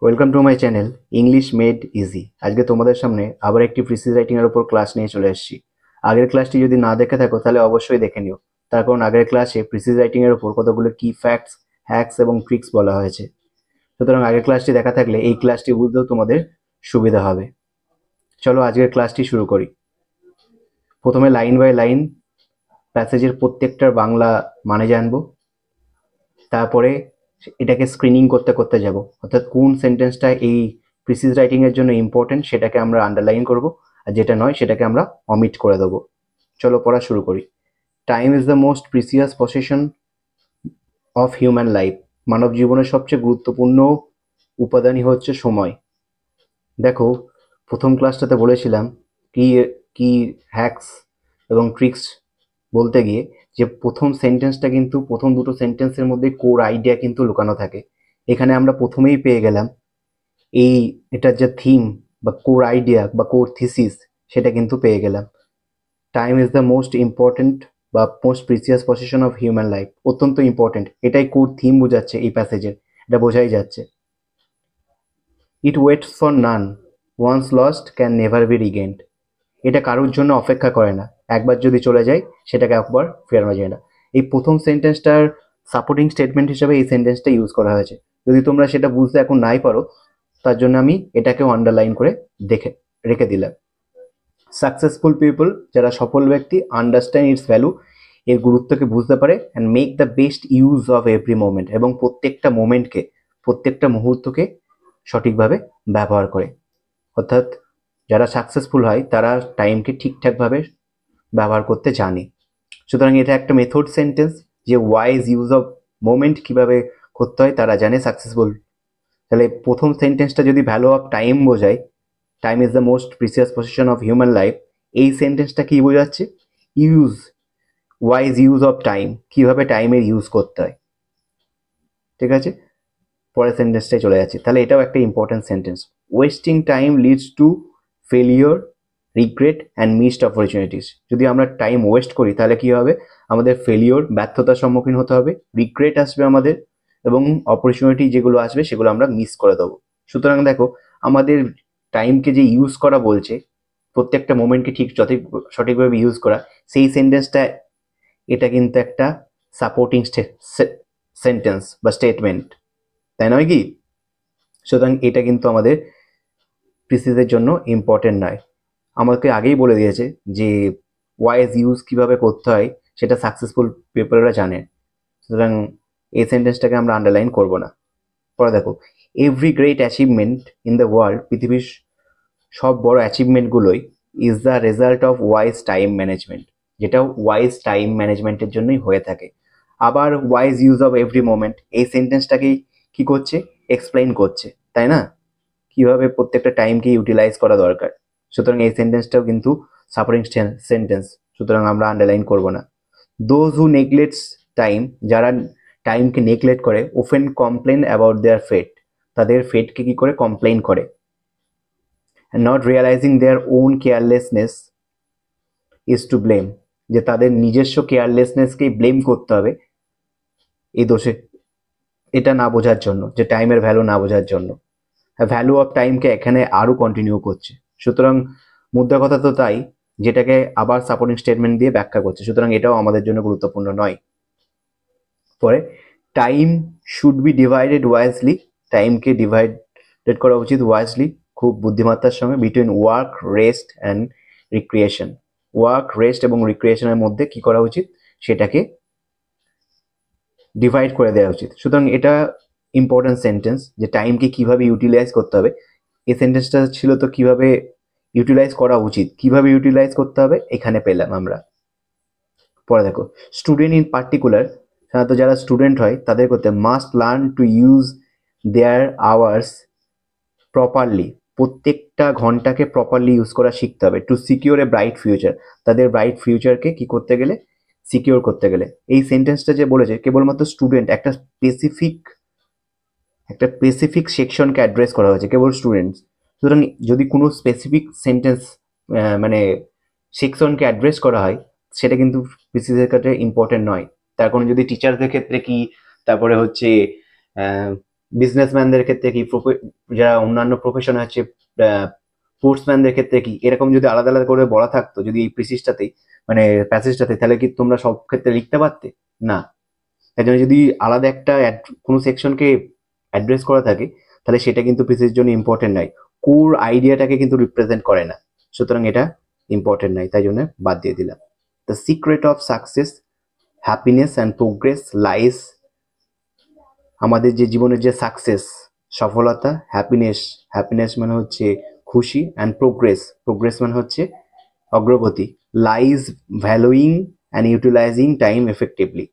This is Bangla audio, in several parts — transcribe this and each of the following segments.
Welcome to my channel English made easy. আজকে তোমাদের সামনে আবার একটি প্রিসিজ রাইটিং এর উপর ক্লাস নিয়ে চলে এসেছি। আগের ক্লাসটি যদি না দেখে থাকো তাহলে অবশ্যই দেখে নিও, তার কারণ আগের ক্লাসে প্রিসিজ রাইটিং এর উপর কতগুলো কি ফ্যাক্টস, হ্যাকস এবং ট্রিক্স বলা হয়েছে। সুতরাং আগের ক্লাসটি দেখা থাকলে এই ক্লাসটি বুঝতেও তোমাদের সুবিধা হবে। চলো আজকের ক্লাসটি শুরু করি। প্রথমে লাইন বাই লাইন প্যাসেজের প্রত্যেকটার বাংলা মানে জানবো, তারপরে এটাকে স্ক্রিনিং করতে করতে যাব, অর্থাৎ কোন সেন্টেন্সটা এই প্রিসিজ রাইটিং এর জন্য ইম্পর্টেন্ট সেটাকে আমরা আন্ডারলাইন করব, আর যেটা নয় সেটাকে আমরা অমিট করে দেবো। চলো পড়া শুরু করি। Time is the most precious possession of human life. মানব জীবনের সবচেয়ে গুরুত্বপূর্ণ উপাদানই হচ্ছে সময়। দেখো, প্রথম ক্লাসটাতে বলেছিলাম কি কি হ্যাকস এবং ট্রিক্স বলতে গিয়ে যে প্রথম সেন্টেন্সটা কিন্তু প্রথম দুটো সেন্টেন্সের মধ্যে কোর আইডিয়া কিন্তু লুকানো থাকে। এখানে আমরা প্রথমেই পেয়ে গেলাম এই এটার যে থিম বা কোর আইডিয়া বা কোর থিসিস সেটা কিন্তু পেয়ে গেলাম। Time is the most important বা most precious possession of human life, অত্যন্ত ইম্পর্টেন্ট, এটাই কোর থিম বোঝাচ্ছে এই প্যাসেজের, এটা বোঝাই যাচ্ছে। It waits for none, once lost can never be regained. এটা কারোর জন্য অপেক্ষা করে না, একবার যদি চলে যায় সেটাকে একবার ফেরানো যায় না। এই প্রথম সেন্টেন্সটার সাপোর্টিং স্টেটমেন্ট হিসেবে এই সেন্টেন্সটা ইউজ করা হয়েছে। যদি তোমরা সেটা বুঝতে এখন নাই পারো, তার জন্য আমি এটাকেও আন্ডারলাইন করে দেখে রেখে দিলাম। সাকসেসফুল পিপল, যারা সফল ব্যক্তি, আন্ডারস্ট্যান্ড ইটস ভ্যালু, এর গুরুত্বকে বুঝতে পারে, and make the best use of every moment, এবং প্রত্যেকটা মোমেন্টকে, প্রত্যেকটা মুহূর্তকে সঠিকভাবে ব্যবহার করে। অর্থাৎ যারা সাকসেসফুল হয় তারা টাইমকে ঠিকঠাকভাবে ব্যবহার করতে জানে। সুতরাং এটা একটা মেথড সেন্টেন্স, যে ওয়াইজ ইউজ অফ মোমেন্ট কিভাবে করতে হয় তারা জানে সাকসেসফুল। তাহলে প্রথম সেন্টেন্সটা যদি ভ্যালু অফ টাইম বোঝায়, time is the most precious possession of human life, এই সেন্টেন্সটা কি বোঝাচ্ছে? Use, wise use of time, কিভাবে টাইমের ইউজ করতে হয়। ঠিক আছে, পরের সেন্টেন্সটাই চলে যাচ্ছে। তাহলে এটাও একটা important sentence. Wasting time leads to failure, regret and missed opportunities. যদি আমরা টাইম ওয়েস্ট করি তাহলে কি হবে? আমাদের ফেলিওর, ব্যর্থতার সম্মুখীন হতে হবে, রিগ্রেট আসবে আমাদের, এবং অপরচুনিটি যেগুলো আসবে সেগুলো আমরা মিস করে দেবো। সুতরাং দেখো, আমাদের টাইমকে যে ইউজ করা বলছে, প্রত্যেকটা মোমেন্টকে ঠিক সঠিকভাবে ইউজ করা, সেই সেন্টেন্সটা, এটা কিন্তু একটা সাপোর্টিং সেন্টেন্স বা স্টেটমেন্ট, তাই নয় কি? সুতরাং এটা কিন্তু আমাদের প্রিসিসের জন্য ইম্পর্টেন্ট নয়। আমাকে আগেই বলে দিয়েছে যে ওয়াইজ ইউজ কিভাবে করতে হয় সেটা সাকসেসফুল পিপলরা জানেন। সুতরাং এই সেন্টেন্সটাকে আমরা আন্ডারলাইন করব না। পরে দেখো, every great achievement in the world, পৃথিবীর সব বড় অ্যাচিভমেন্টগুলোই is the result of wise time management, যেটা ওয়াইজ টাইম ম্যানেজমেন্টের জন্যই হয়ে থাকে। আবার wise use of every moment, এই সেন্টেন্সটাকেই কি করছে? এক্সপ্লেইন করছে, তাই না? কিভাবে প্রত্যেকটা টাইমকে ইউটিলাইজ করা দরকার। সুতরাং এই সেন্টেন্সটাও কিন্তু সাপোর্টিং সেন্টেন্স, সুতরাং আমরা আন্ডারলাইন করব না। দোজ হু নেগলেক্টস টাইম, যারা টাইমকে নেগলেক্ট করে, often complain about their fate, তাদের ফেটকে কি করে কমপ্লেন করে। Not realising their own carelessness is to blame, যে তাদের নিজস্ব কেয়ারলেসনেসকেই ব্লেম করতে হবে এই দোষে, এটা না বোঝার জন্য, যে টাইমের ভ্যালু না বোঝার জন্য। ভ্যালু অফ টাইমকে এখানে আরও কন্টিনিউ করছে। সুতরাং মুদ্রা কথা তো তাই, যেটাকে আবার সাপোর্টিং স্টেটমেন্ট দিয়ে ব্যাখ্যা করছে। সুতরাং এটাও আমাদের জন্য গুরুত্বপূর্ণ নয়। পরে, time should be divided wisely, টাইমকে ডিভাইডেড করা উচিত ওয়াইজলি, খুব বুদ্ধিমত্তার সঙ্গে, between work, rest and recreation. Work, rest এবং রিক্রিয়েশনের মধ্যে কি করা উচিত? সেটাকে ডিভাইড করে দেওয়া উচিত। সুতরাং এটা ইম্পর্টেন্ট সেন্টেন্স, যে টাইমকে কিভাবে ইউটিলাইজ করতে হবে। এই সেন্টেন্সটা ছিল তো কিভাবে ইউটিলাইজ করা উচিত, কিভাবে ইউটিলাইজ করতে হবে এখানে পেলাম আমরা। পরে দেখো, স্টুডেন্ট ইন পার্টিকুলার, সাধারণত যারা স্টুডেন্ট হয় তাদের করতে, must learn to use their hours properly, প্রত্যেকটা ঘন্টাকে প্রপারলি ইউজ করা শিখতে হবে। To secure a bright future, তাদের ব্রাইট ফিউচারকে কি করতে গেলে? সিকিউর করতে গেলে। এই সেন্টেন্সটা যে বলেছে কেবলমাত্র স্টুডেন্ট, একটা স্পেসিফিক সেকশনকে অ্যাড্রেস করা হয়েছে, কেবল স্টুডেন্টস। সুতরাং যদি কোনো স্পেসিফিক সেন্টেন্স মানে সেকশনকে অ্যাড্রেস করা হয়, সেটা কিন্তু প্রিসিসের ক্ষেত্রে ইম্পর্টেন্ট নয়। তার কারণ যদি টিচারদের ক্ষেত্রে কি, তারপরে হচ্ছে বিজনেসম্যানদের ক্ষেত্রে কি, যারা অন্যান্য প্রফেশন আছে স্পোর্টসম্যানদের ক্ষেত্রে কি, এরকম যদি আলাদা আলাদা করে বলা থাকতো যদি এই প্রিসিসটাতেই মানে প্যাসেজটাতে, তাহলে কি তোমরা সব ক্ষেত্রে লিখতে পারতে? না। তাই জন্য যদি আলাদা একটা কোনো সেকশনকে অ্যাড্রেস করা থাকে, তাহলে সেটা কিন্তু প্রিসিসের জন্য ইম্পর্টেন্ট নয়, কোর আইডিয়াটাকে কিন্তু রিপ্রেজেন্ট করে না, সুতরাং এটা ইম্পর্টেন্ট নয়, তাই জন্য বাদ দিয়ে দিলাম। The secret of success, happiness and progress lies, আমাদের যে জীবনের যে সাকসেস, সফলতা, হ্যাপিনেস, হ্যাপিনেস মানে হচ্ছে খুশি, অ্যান্ড প্রোগ্রেস, প্রোগ্রেস মানে হচ্ছে অগ্রগতি, lies ভ্যালুইং and utilising time effectively,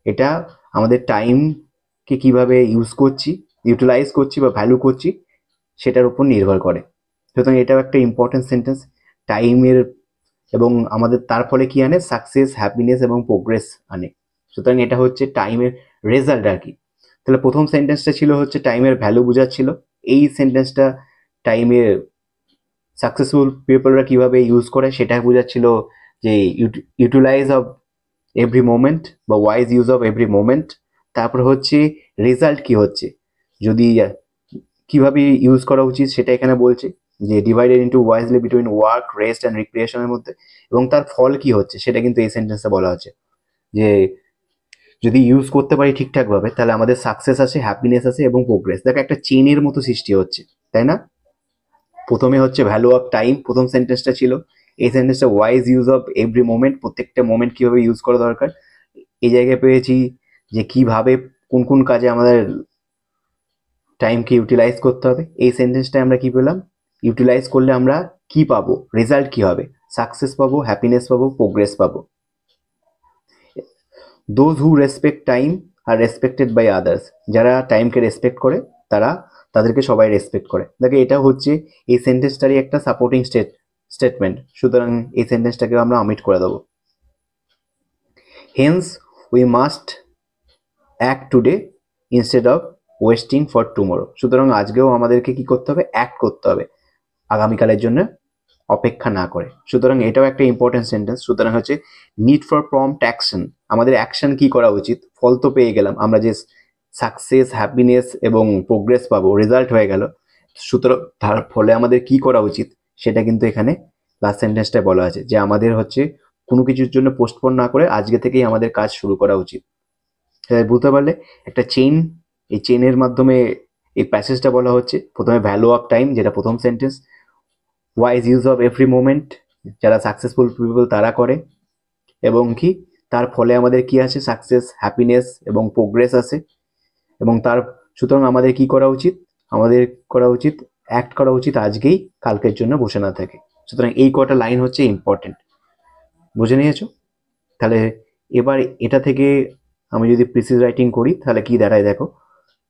এটা আমাদের টাইমকে কিভাবে ইউজ করছি, ইউটিলাইজ করছি বা ভ্যালু করছি সেটার উপর নির্ভর করে। সুতরাং এটাও একটা ইম্পর্টেন্ট সেন্টেন্স। টাইমের এবং আমাদের তার ফলে কি আনে, সাকসেস, হ্যাপিনেস এবং প্রোগ্রেস আনে। সুতরাং এটা হচ্ছে টাইমের রেজাল্ট আর কি। তাহলে প্রথম সেন্টেন্সটা ছিল হচ্ছে টাইমের ভ্যালু বোঝাচ্ছিল, এই সেন্টেন্সটা টাইমের সাকসেসফুল পিপলরা কিভাবে ইউজ করে সেটা বোঝাচ্ছিল, যে ইউটিলাইজ অফ এভরি মোমেন্ট বা wise use of every moment. তারপর হচ্ছে রেজাল্ট কি হচ্ছে, যদি কিভাবে ইউজ করা উচিত সেটা এখানে বলছে, যে divided into wisely between work, rest and রিক্রিয়েশনের মধ্যে, এবং তার ফল কি হচ্ছে সেটা কিন্তু এই সেন্টেন্সে বলা হচ্ছে, যে যদি ইউজ করতে পারি ঠিকঠাকভাবে তাহলে আমাদের সাকসেস আছে, হ্যাপিনেস আছে এবং প্রোগ্রেস। দেখো একটা চেনের মতো সৃষ্টি হচ্ছে, তাই না? প্রথমে হচ্ছে ভ্যালু অফ টাইম, প্রথম সেন্টেন্সটা ছিল, এই সেন্টেন্সটা wise use of every moment, প্রত্যেকটা মোমেন্ট কিভাবে ইউজ করা দরকার, এই জায়গায় পেয়েছি যে কিভাবে কোন কোন কাজে আমাদের টাইমকে ইউটিলাইজ করতে হবে। এই সেন্টেন্সটা আমরা কি পেলাম, ইউটিলাইজ করলে আমরা কি পাবো, রেজাল্ট কি হবে, সাকসেস পাবো, হ্যাপিনেস পাবো, প্রোগ্রেস পাবো। দোজ হু রেসপেক্ট টাইম আর রেসপেক্টেড বাই আদার্স, যারা টাইমকে রেসপেক্ট করে তাদেরকে সবাই রেসপেক্ট করে। দেখো এটা হচ্ছে এই সেন্টেন্সটারই একটা সাপোর্টিং স্টেটমেন্ট, সুতরাং এই সেন্টেন্সটাকে আমরা অমিট করে দেবো। Haynes we must act today instead of wasting for tomorrow, সুতরাং আজকেও আমাদেরকে কি করতে হবে, অ্যাক্ট করতে হবে, আগামীকালের জন্য অপেক্ষা না করে। সুতরাং এটাও একটা ইম্পর্টেন্ট সেন্টেন্স। সুতরাং হচ্ছে নিড ফর প্রম্পট অ্যাকশন, আমাদের অ্যাকশন কি করা উচিত, ফল তো পেয়ে গেলাম আমরা, যে সাকসেস, হ্যাপিনেস এবং প্রোগ্রেস পাবো, রেজাল্ট হয়ে গেল, সুতরাং তার ফলে আমাদের কি করা উচিত সেটা কিন্তু এখানে লাস্ট সেন্টেন্সটায় বলা আছে, যে আমাদের হচ্ছে কোনো কিছুর জন্য পোস্টপোন না করে আজকে থেকেই আমাদের কাজ শুরু করা উচিত। বুঝতে পারলে একটা চেইন, এই চেইনের মাধ্যমে এই প্যাসেজটা বলা হচ্ছে। প্রথমে ভ্যালু অফ টাইম, যেটা প্রথম sentence, wise use of every moment, যারা সাকসেসফুল পিপল তারা করে, এবং কি তার ফলে আমাদের কি আছে, সাকসেস, হ্যাপিনেস এবং প্রোগ্রেস আছে, এবং তার সুতরাং আমাদের কি করা উচিত, আমাদের করা উচিত অ্যাক্ট করা উচিত আজকেই, কালকের জন্য বসে না থাকে। সুতরাং এই কটা লাইন হচ্ছে ইম্পর্টেন্ট, বুঝে নিয়েছো? তাহলে এবার এটা থেকে আমি যদি প্রিসিজ রাইটিং করি তাহলে কি দাঁড়ায় দেখো,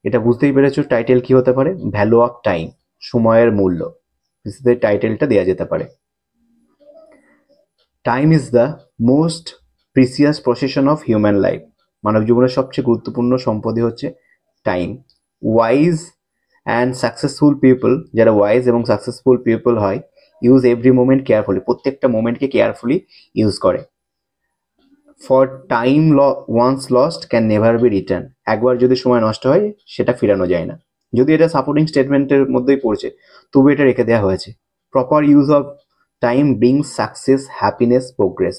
এটা বুঝতেই পেরেছো টাইটেল কি হতে পারে, ভ্যালু অফ টাইম, সময়ের মূল্য, প্রিসিজের টাইটেলটা দেওয়া যেতে পারে। Time is the most precious possession of human life, মানব জীবনের সবচেয়ে গুরুত্বপূর্ণ সম্পদই হচ্ছে time. Wise and successful people, যারা ওয়াইজ এবং সাকসেসফুল পিপল হয়, ইউজ এভরি মোমেন্ট কেয়ারফুলি, প্রত্যেকটা মোমেন্টকে কেয়ারফুলি ইউজ করে। For time once lost can never be return, একবার যদি সময় নষ্ট হয় সেটা ফেরানো যায় না। যদি এটা সাপোর্টিং স্টেটমেন্টের মধ্যেই পড়ছে তবু এটা রেখে দেওয়া হয়েছে। Proper use of time brings success, happiness, progress,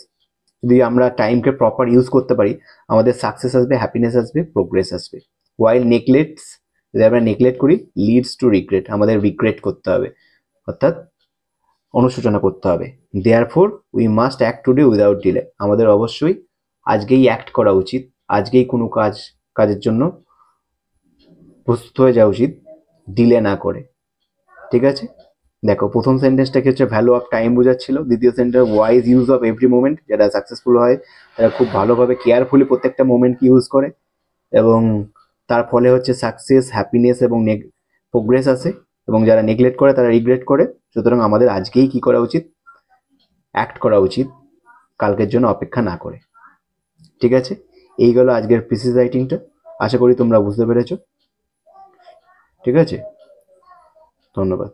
যদি আমরা টাইমকে প্রপার ইউজ করতে পারি আমাদের সাকসেস আসবে, হ্যাপিনেস আসবে, প্রোগ্রেস আসবে। ওয়াইল নেগলেক্টস, যদি আমরা নেগলেক্ট করি, লিডস টু রিগ্রেট, আমাদের রিগ্রেট করতে হবে, অর্থাৎ অনুশোচনা করতে হবে। Therefore we must act today without delay, আমাদের অবশ্যই আজকেই অ্যাক্ট করা উচিত, আজকেই কোনো কাজের জন্য প্রস্তুত হয়ে যাওয়া উচিত, ডিলে না করে। ঠিক আছে, দেখো প্রথম সেন্টেন্সটাকে হচ্ছে ভ্যালু অফ টাইম বোঝাচ্ছিল, দ্বিতীয় sentence wise use of every moment, যারা সাকসেসফুল হয় তারা খুব ভালোভাবে কেয়ারফুলি প্রত্যেকটা মোমেন্টকে ইউজ করে, এবং তার ফলে হচ্ছে সাকসেস, হ্যাপিনেস এবং প্রোগ্রেস আসে, এবং যারা নেগলেক্ট করে তারা রিগ্রেট করে। সুতরাং আমাদের আজকেই কি করা উচিত, অ্যাক্ট করা উচিত, কালকের জন্য অপেক্ষা না করে। ঠিক আছে, এই গেল আজকের প্রিসিজ রাইটিংটা, আশা করি তোমরা বুঝতে পেরেছো। ঠিক আছে, ধন্যবাদ।